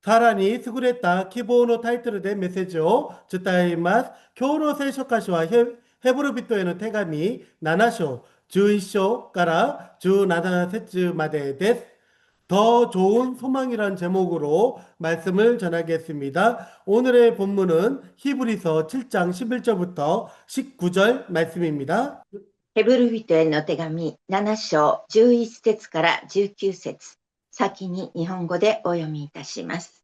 さらに優れた希望のタイトルでメッセージを伝えます。今日の聖書箇所はヘブル人への手紙7章11章から17節までです。더 좋은 소망이란 제목으로 말씀을 전하겠습니다. 오늘의 본문은 히브리서 7장 11절부터 19절 말씀입니다. ヘブル人への手紙7章11節から19節、先に日本語でお読みいたします。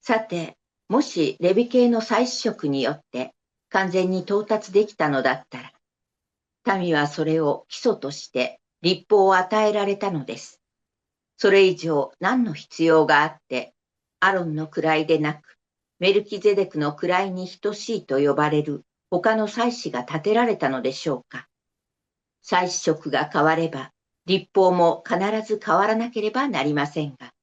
さて、もしレビ系の祭司職によって完全に到達できたのだったら、民はそれを基礎として律法を与えられたのです。それ以上何の必要があって、アロンの位でなく、メルキゼデクの位に等しいと呼ばれる他の祭司が立てられたのでしょうか。祭司職が変われば、律法も必ず変わらなければなりませんが、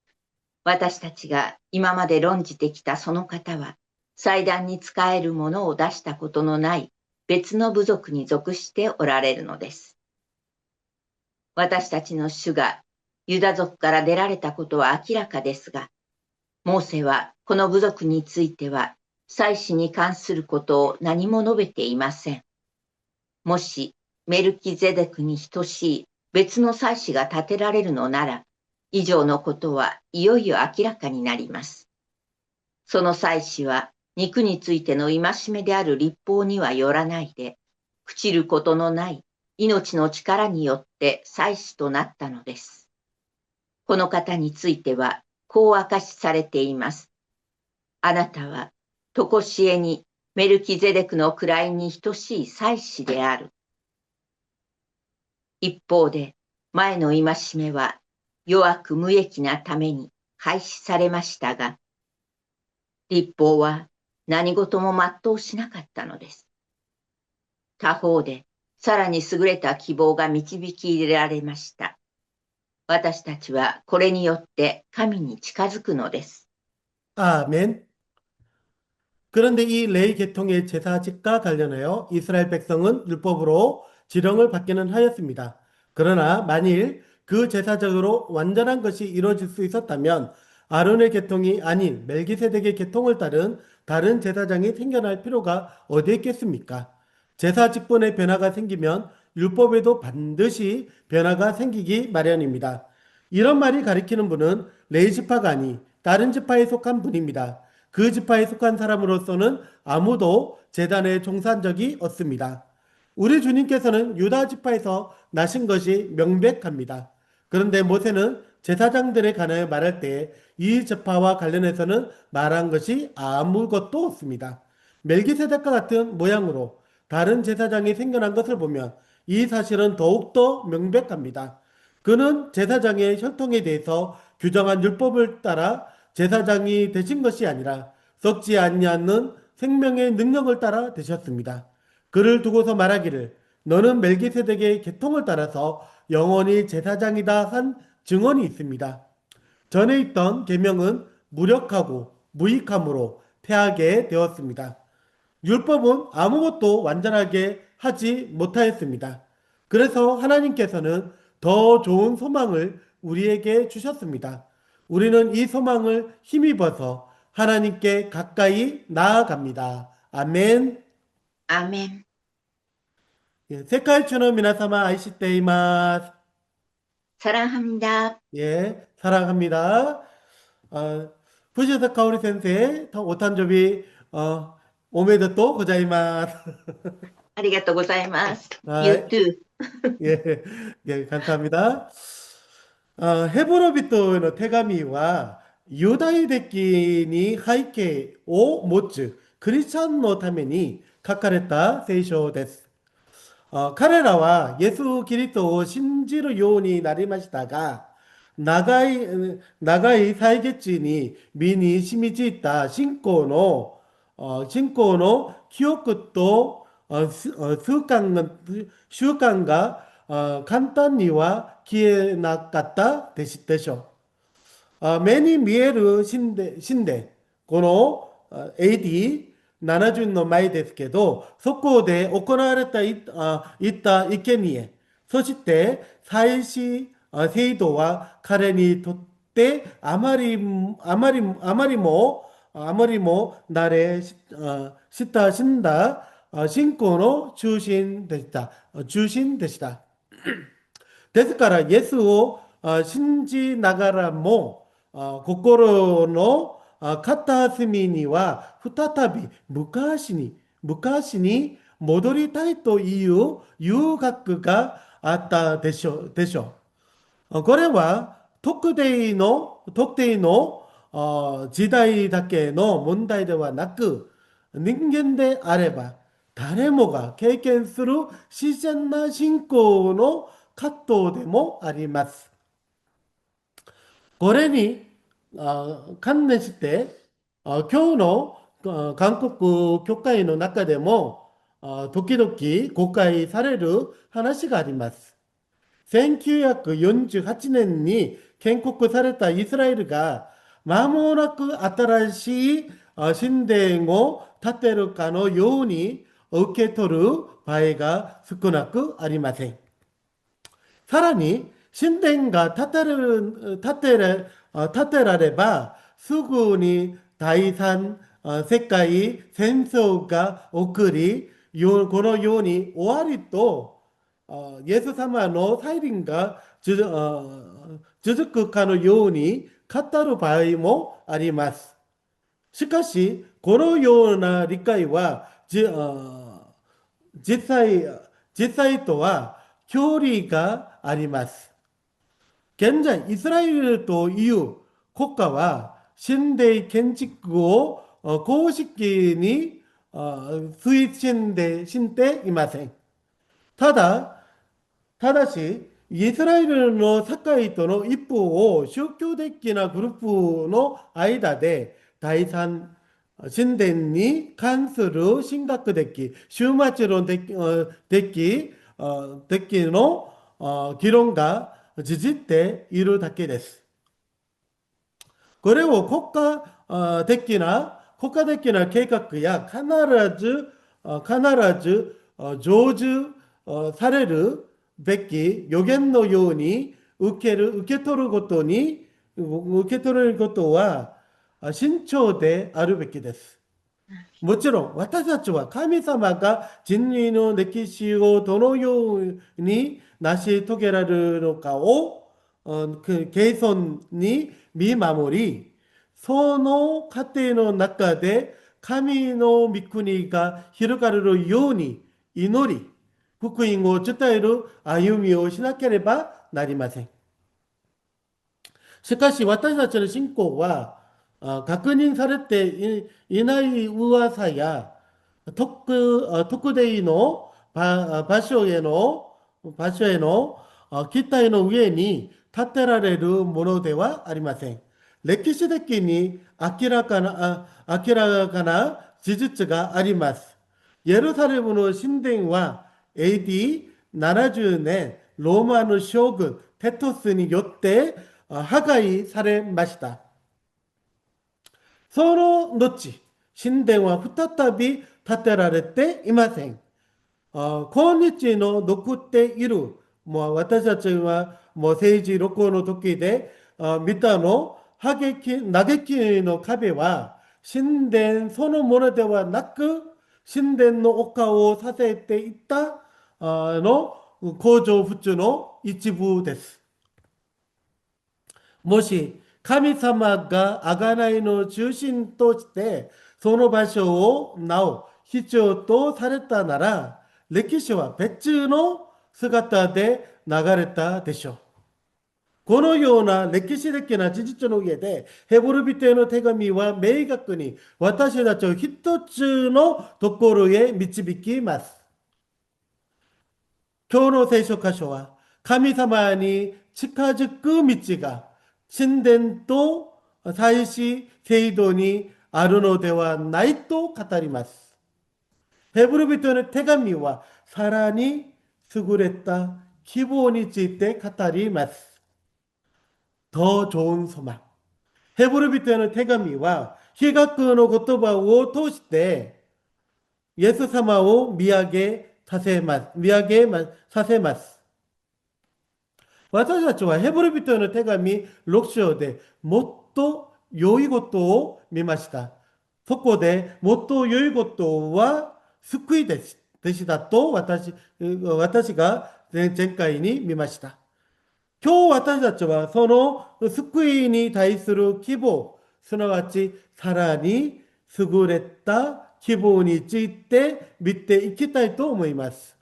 私たちが今まで論じてきたその方は、祭壇に仕えるものを出したことのない別の部族に属しておられるのです。私たちの主がユダ族から出られたことは明らかですが、モーセはこの部族については、祭司に関することを何も述べていません。もしメルキゼデクに等しい別の祭司が立てられるのなら、以上のことはいよいよ明らかになります。その祭司は肉についての戒めである律法にはよらないで、朽ちることのない命の力によって祭司となったのです。この方についてはこう明かしされています。あなたはとこしえにメルキゼデクの位に等しい祭司である。一方で、前の戒めは弱く無益なために廃止されましたが、律法は何事も全うしなかったのです。他方で、さらに優れた希望が導き入れられました。私たちはこれによって神に近づくのです。 아멘. 그런데 이 레위 계통의 제사직과 관련하여 이스라엘 백성은 율법으로 지령을 받기는 하였습니다. 그러나 만일 그 제사적으로 완전한 것이 이루어질 수 있었다면 아론의 계통이 아닌 멜기세덱의 계통을 따른 다른 제사장이 생겨날 필요가 어디 있겠습니까? 제사 직분의 변화가 생기면 율법에도 반드시 변화가 생기기 마련입니다. 이런 말이 가리키는 분은 레위 지파가 아니 다른 지파에 속한 분입니다. 그 지파에 속한 사람으로서는 아무도 제단에 종사한 적이 없습니다. 우리 주님께서는 유다 지파에서 나신 것이 명백합니다. 그런데 모세는 제사장들에 관하여 말할 때 이 지파와 관련해서는 말한 것이 아무것도 없습니다. 멜기세덱과 같은 모양으로 다른 제사장이 생겨난 것을 보면 이 사실은 더욱더 명백합니다. 그는 제사장의 혈통에 대해서 규정한 율법을 따라 제사장이 되신 것이 아니라 썩지 아니하는 생명의 능력을 따라 되셨습니다. 그를 두고서 말하기를 너는 멜기세덱의 계통을 따라서 영원히 제사장이다 한 증언이 있습니다. 전에 있던 계명은 무력하고 무익함으로 패하게 되었습니다. 율법은 아무것도 완전하게 하지 못하였습니다. 그래서 하나님께서는 더 좋은 소망을 우리에게 주셨습니다. 우리는 이 소망을 힘입어서 하나님께 가까이 나아갑니다. 아멘. アーメン。世界中の皆様愛しています。 사랑합니다. 예, 사랑합니다. 부시사 카오리 센세, 오탄조비, 오메데또 고자이마스. ありがとうございます。아, You too. 예, 예, 감사합니다. 헤브로비토의 태가미와 유다의 데끼니 하이케 오 모츠 크리스찬 노 타메니 카카레타 세이쇼 데스. 彼らはイエス・キリストを信じるヨウになりましたが、長い歳月に身に染みついた信仰の習慣が簡単には消えなかったでしたでしょう。目に見える神殿、このAD70の前ですけど、そこで行われたいった意見に、そして祭祀制度は彼にてあまりも親しんだ信仰の中心でした。ですから、イエスを信じながらも、心の片隅には再び昔に戻りたいという誘惑があったでしょう。これは特定の時代だけの問題ではなく、人間であれば誰もが経験する自然な信仰の葛藤でもあります。これに関連して、今日の韓国教会の中でも時々誤解される話があります。1948年に建国されたイスラエルが間もなく新しい神殿を建てるかのように受け取る場合が少なくありません。さらに、神殿が建てられば、すぐに第三世界戦争が起こり、このように終わりと、イエス様の再臨が続くかのように語る場合もあります。しかし、このような理解は、実際、実際とは距離があります。現在、イスラエルという国家は、神殿建築を公式に推進していません。ただし、イスラエルの社会との一方を宗教的なグループの間で第三神殿に関する神学的、終末論的の議論が事実っているだけです。これを国家的な計画や必ず成就されるべき予言のように受け取ることは慎重であるべきです。もちろん私たちは神様が人類の歴史をどのように成し遂げられるのかを謙遜に見守り、その過程の中で神の御国が広がるように祈り、福音を伝える歩みをしなければなりません。しかし私たちの信仰は確認されていない噂や特定の場所への期待の上に建てられるものではありません。歴史的に明らかな事実があります。エルサレムの神殿は AD70 年ローマの将軍テトスによって破壊されました。その後、神殿は再び建てられていません。今日の残っている、私たちは政治録の時で見たの嘆きの壁は神殿そのものではなく、神殿の丘を支えていたの構造物の一部です。もし神様が贖いの中心としてその場所をなお必要とされたなら、歴史は別の姿で流れたでしょう。このような歴史的な事実の上で、ヘブル人への手紙は明確に私たちを一つのところへ導きます。今日の聖書箇所は、神様に近づく道が神殿と祭司制度にあるのではないと語ります。ヘブル人への手紙はさらに優れた希望について語ります。더 좋은 소망。ヘブル人への手紙は、悲学の言葉を通して、イエス様を見上げさせます。私たちはヘブル人への手紙6章でもっと良いことを見ました。そこでもっと良いことは救いです。でしたと私が前回に見ました。今日私たちはその救いに対する希望、すなわちさらに優れた希望について見ていきたいと思います。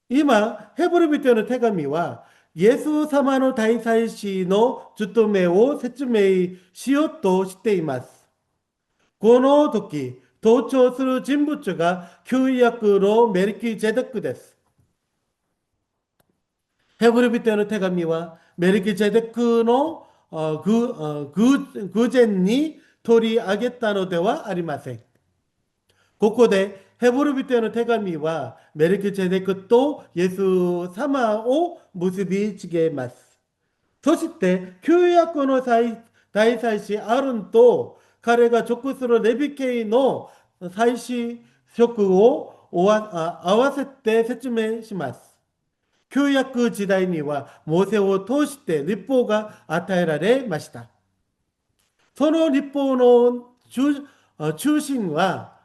今、ヘブル人への手紙は、イエス様の大祭司の務めを説明しようとしています。この時、登場する人物が旧約のメルキゼデクです。ヘブル人への手紙はメルキゼデクの偶然に取り上げたのではありません。ここでヘブル人への手紙はメルキゼデクとイエス様を結びつけます。そして旧約の大祭司アルンと彼が属するレビ系の祭司職を合わせて説明します。旧約時代にはモーセを通して律法が与えられました。その律法の中心は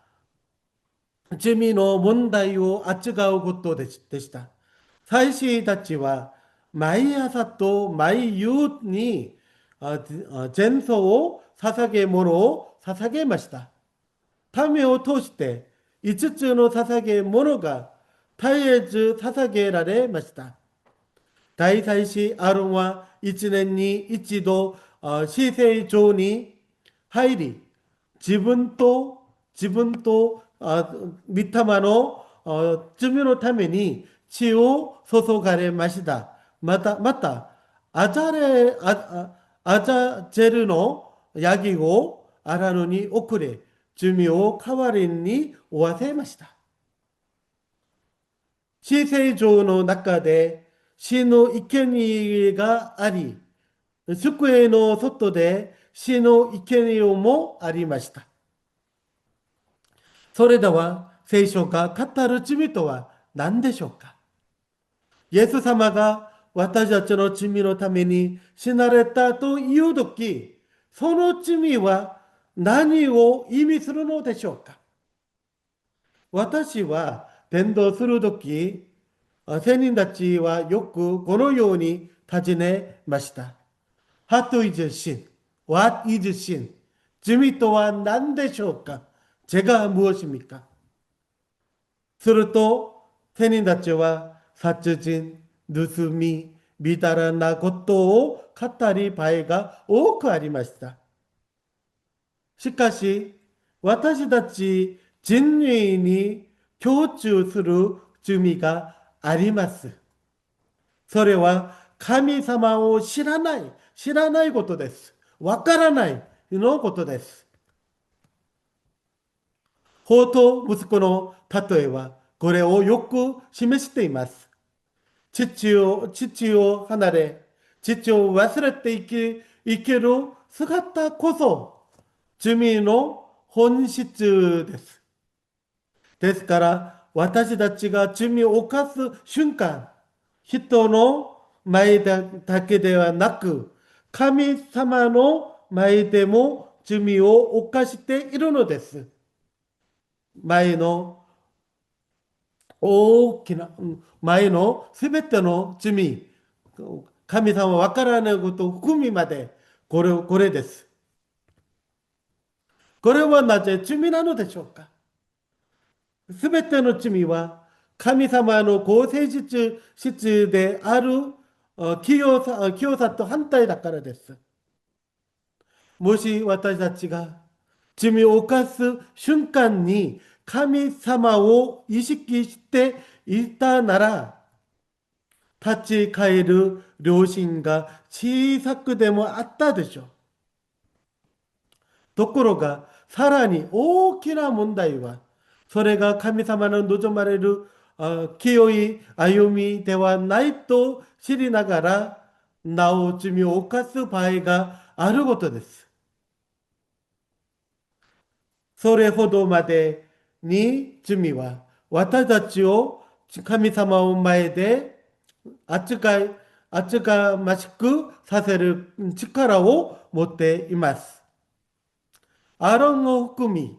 罪の問題を扱うことでした。祭司たちは毎朝と毎夕に前奏を捧げ物を捧げました。民を通して5つの捧げ物が絶えず捧げられました。大祭司アロンは1年に一度至聖所に入り、自分と御霊の罪のために血を注がれました。また、アザゼルのヤギをアラノに送れ、罪を代わりに負わせました。至聖所の中で死の生贄があり、机の外で死の生贄もありました。それでは聖書が語る罪とは何でしょうか。イエス様が私たちの罪のために死なれたというとき、その罪は何を意味するのでしょうか。私は伝道するとき、青年たちはよくこのように尋ねました。What is sin? What is sin? 罪とは何でしょうか。죄가 무엇입니까? すると、青年たちは殺人、盗み、みだらなことを語り場合が多くありました。しかし、私たち人類に共通する罪があります。それは神様を知らないことです。わからないのことです。法と息子の例えはこれをよく示しています。父を離れ、父を忘れて生きる姿こそ罪の本質です。ですから、私たちが罪を犯す瞬間、人の前だけではなく、神様の前でも罪を犯しているのです。前の前のすべての罪、神様わからないことを含みまで、これです。これはなぜ罪なのでしょうか。すべての罪は神様のご性質である清さと反対だからです。もし私たちが罪を犯す瞬間に神様を意識していたなら、立ち返る良心が小さくでもあったでしょう。ところが、さらに大きな問題は、それが神様の望まれる清い歩みではないと知りながら、なお罪を犯す場合があることです。それほどまでに罪は私たちを神様を前で扱い、扱ましくさせる力を持っています。アロンを含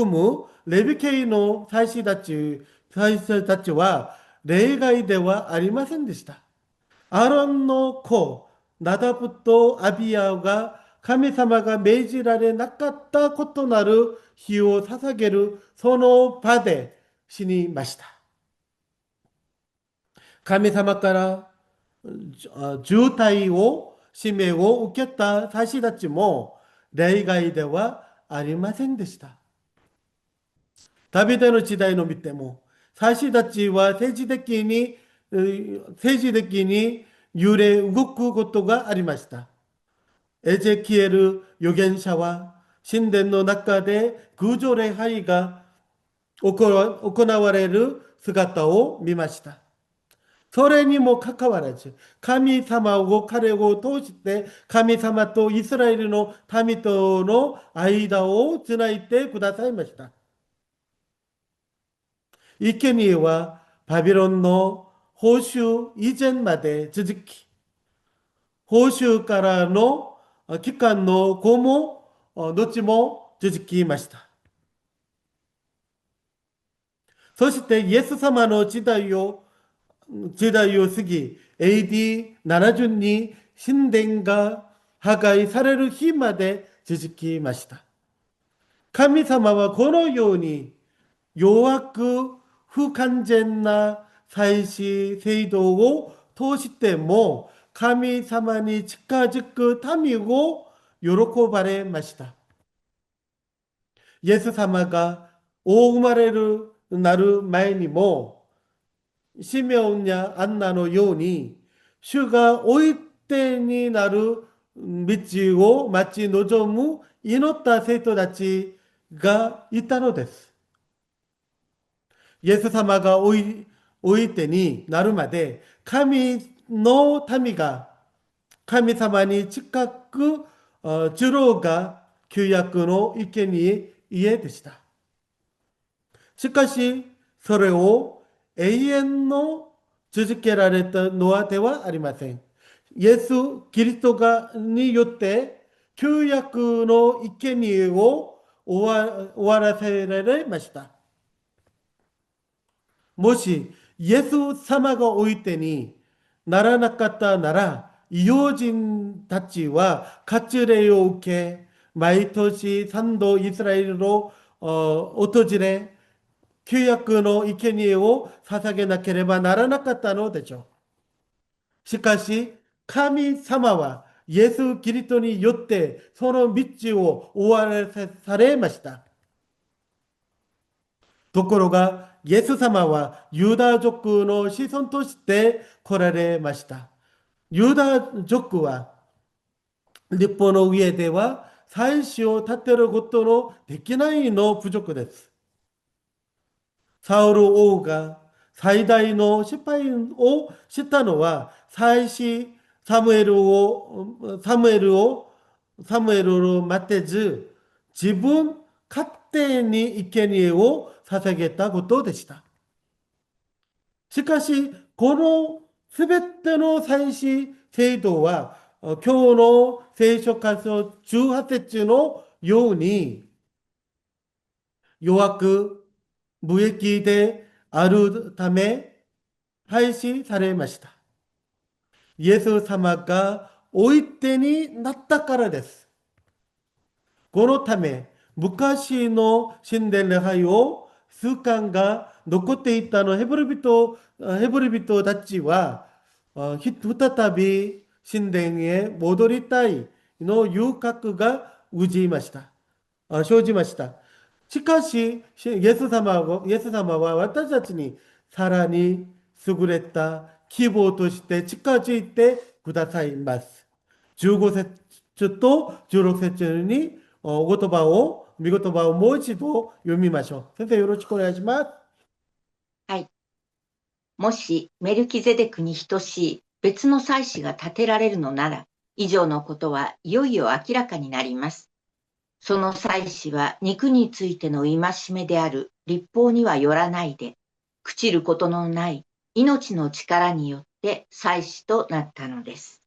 むレビ系の祭司たちは例外ではありませんでした。アロンの子、ナダブとアビアが神様が命じられなかったことなる火を捧げるその場で死にました。神様から重体を、使命を受けた祭司たちも例外ではありませんでした。ダビデの時代の見ても、祭司たちは政治的に揺れ動くことがありました。エゼキエル預言者は神殿の中で偶像礼拝が行われる姿を見ました。それにもかかわらず、神様を彼を通して神様とイスラエルの民との間をつないでくださいました。生贄はバビロンの報酬以前まで続き、報酬からの期間の後も、後も続きました。そしてイエス様の時代を過ぎ、AD70 に神殿が破壊される日まで続きました。神様はこのように弱く不完全な祭祀制度を通しても神様に近づく民を喜ばれました。イエス様が大生まれるなる前にもシメオンやアンナのように主がおいてになる道を待ち望む祈った生徒たちがいたのです。イエス様がおいてになるまで神の民が神様に近く受ろうが旧約の生贄でした。しかしそれを永遠の続けられたのではありません。イエス・キリストによって旧約の生贄を終わらせられました。もしイエス様がおいてにならなかったなら、異邦人たちは割礼を受け、毎年3度イスラエルを訪れ、旧約の生贄を捧げなければならなかったのでしょう。しかし、神様はイエス・キリストによってその道を終わらされました。ところが、イエス様はユダ族の子孫として来られました。ユダ族は立法の上では祭司を立てることのできないの部族です。サウル王が最大の失敗をしたのは祭司サムエルを待てず自分勝手に生贄を捧げたことでした。しかし、このすべての祭司制度は、今日の聖書箇所18節のように、弱く無益であるため、廃止されました。イエス様がおいてになったからです。このため、昔の神殿礼拝を習慣が残っていたのヘブル人たちは、再び神殿へ戻りたいの遊郭が生じました。しかし、イエス様は私たちにさらに優れた希望として近づいてくださいます。15節と16節に見言葉をもう一度読みましょう。先生、よろしくお願いします。はい。もしメルキゼデクに等しい別の祭司が立てられるのなら、以上のことはいよいよ明らかになります。その祭司は肉についての戒めである律法にはよらないで、朽ちることのない命の力によっって祭司となったのです。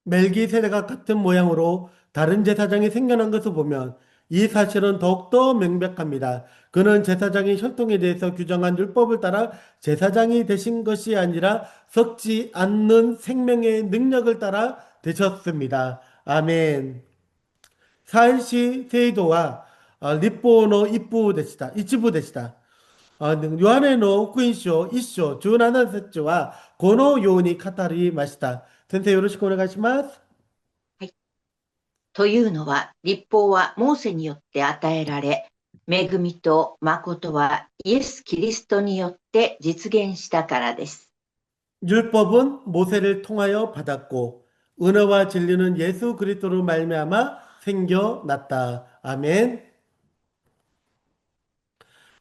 멜기세덱과 같은 모양으로 다른 제사장이 생겨난 것을 보면 이 사실은 더욱더 명백합니다. 그는 제사장의 혈통에 대해서 규정한 율법을 따라 제사장이 되신 것이 아니라 썩지 않는 생명의 능력을 따라 되셨습니다. 아멘. 사일시 세이도와立法の 一部でした。ヨハネの福音書1章17節はこのように語りました。先生よろしくお願いします。はい。というのは、律法はモーセによって与えられ、恵みと誠はイエス・キリストによって実現したからです。 율법은 모세를 통하여 받았고 은혜와 진리는 예수 그리스도로 말미암아 생겨났다. 아멘.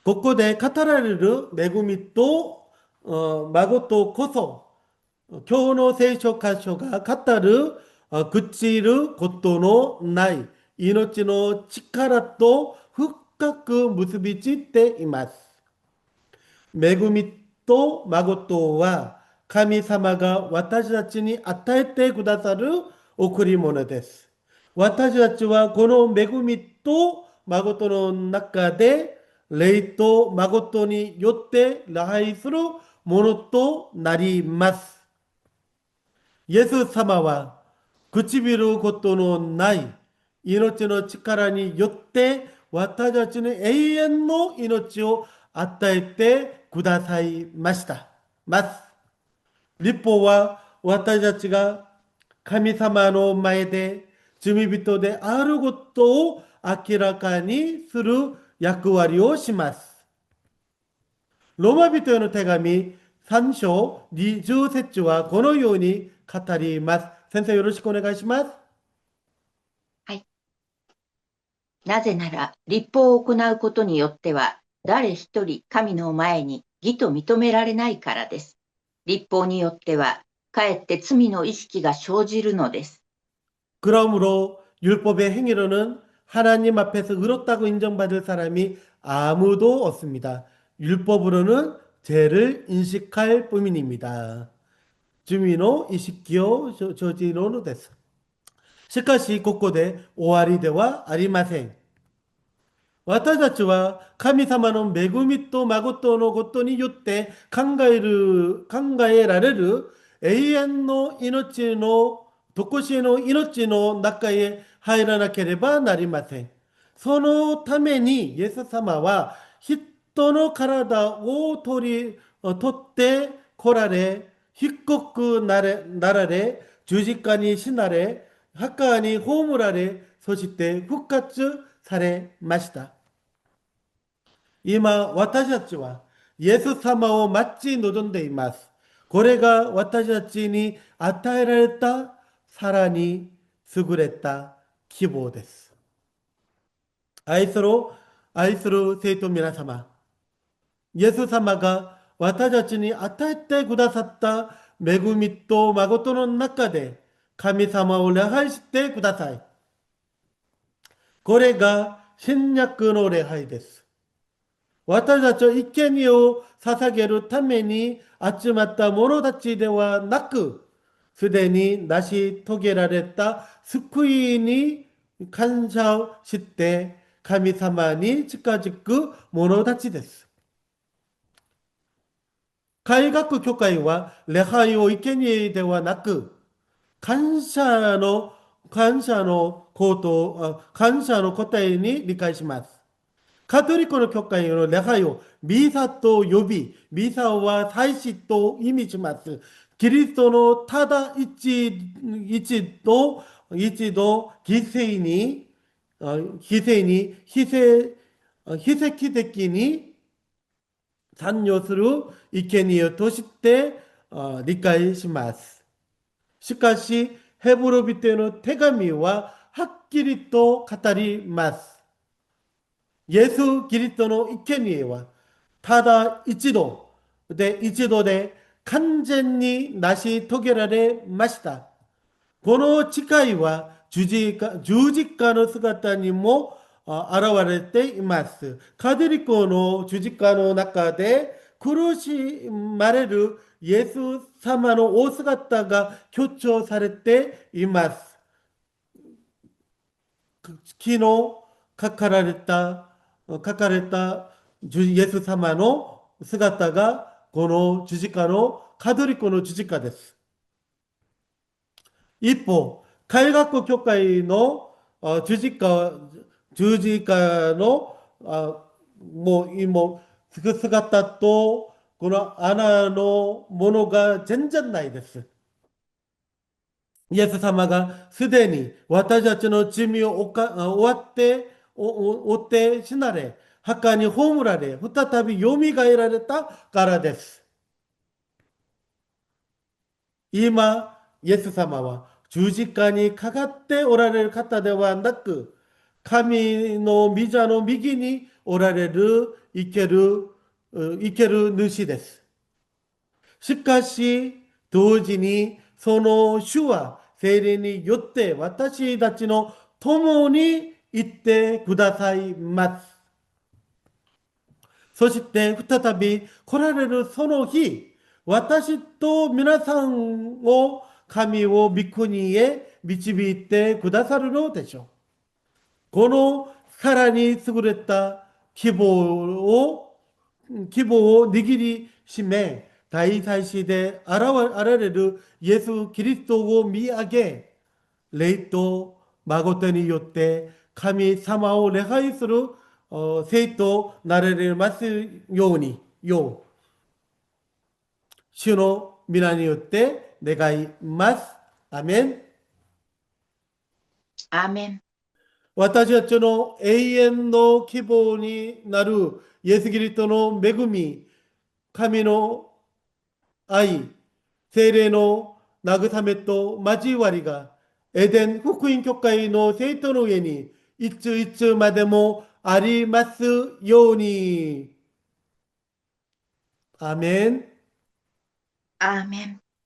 ここで語られる恵みと誠こそ今日の聖書箇所が語る朽ちることのない命の力と深く結びついています。恵みと誠は神様が私たちに与えてくださる贈り物です。私たちはこの恵みと誠の中で霊と誠によって礼拝するものとなります。イエス様は唇ことのない命の力によって私たちに永遠の命を与えてくださいました。立法は私たちが神様の前で罪人であることを明らかにする役割をします。ローマ人への手紙3章20節はこのように語ります。先生よろしくお願いします。はい。なぜなら、律法を行うことによっては、誰一人神の前に義と認められないからです。律法によっては、かえって罪の意識が生じるのです。 그러므로 율법의 행위로는 하나님 앞에서 의롭다고 인정받을 사람이 아무도 없습니다. 율법으로는 죄를 인식할 뿐입니다. 주민의 인식기요 저지로는 됐어. しかしここで終わりではありません。私たちは神様の恵みと誠のことによって考えられる永遠の命の、常しえの命の中へ入らなければなりません。そのためにイエス様は人の体を取って来られ、低くなられ、十字架に死なれ、墓に葬られ、そして復活されました。今、私たちは、イエス様を待ち望んでいます。これが私たちに与えられた、さらに優れた希望です。愛する生徒皆様、イエス様が私たちに与えてくださった恵みと誠の中で、神様を礼拝してください。これが新約の礼拝です。私たちは生贄を捧げるために集まった者たちではなく、すでに成し遂げられた救いに感謝して神様に近づく者たちです。改革教会は礼拝を生贄ではなく、感謝の答えに理解します。カトリックの教会の礼拝をミサと呼び、ミサは祭司と意味します。キリストのただ一度犠牲に、奇跡的に参与する生贄として理解します。しかし、ヘブル人への手紙ははっきりと語ります。イエス・キリストの生贄は、ただ一度で完全に成し遂げられました。この誓いは十字架の姿にも現れています。カトリックの十字架の中で苦しまれるイエス様のお姿が強調されています。昨日書かれたイエス様の姿がこの十字架のカトリックの十字架です。一方、開学教会の十字架のもう姿とこの穴のものが全然ないです。イエス様がすでに私たちの罪を負って死なれ、墓に葬られ、再び蘇られたからです。今、イエス様は十字架にかかっておられる方ではなく、神の御座の右におられる生ける主です。しかし、同時にその主は聖霊によって私たちの共に行ってくださいます。そして再び来られるその日、私と皆さんを神を御国へ導いてくださるのでしょう。このさらに優れた希望を握りしめ、大祭司で現れるイエス・キリストを見上げ、霊と誠によって神様を礼拝する生となれますように、主の皆によって願います。アメン。アーメン。私たちの永遠の希望になるイエス・キリストの恵み、神の愛、聖霊の慰めと交わりが、エデン福音教会の生徒の上に、いついつまでもありますように。アメン。アーメン。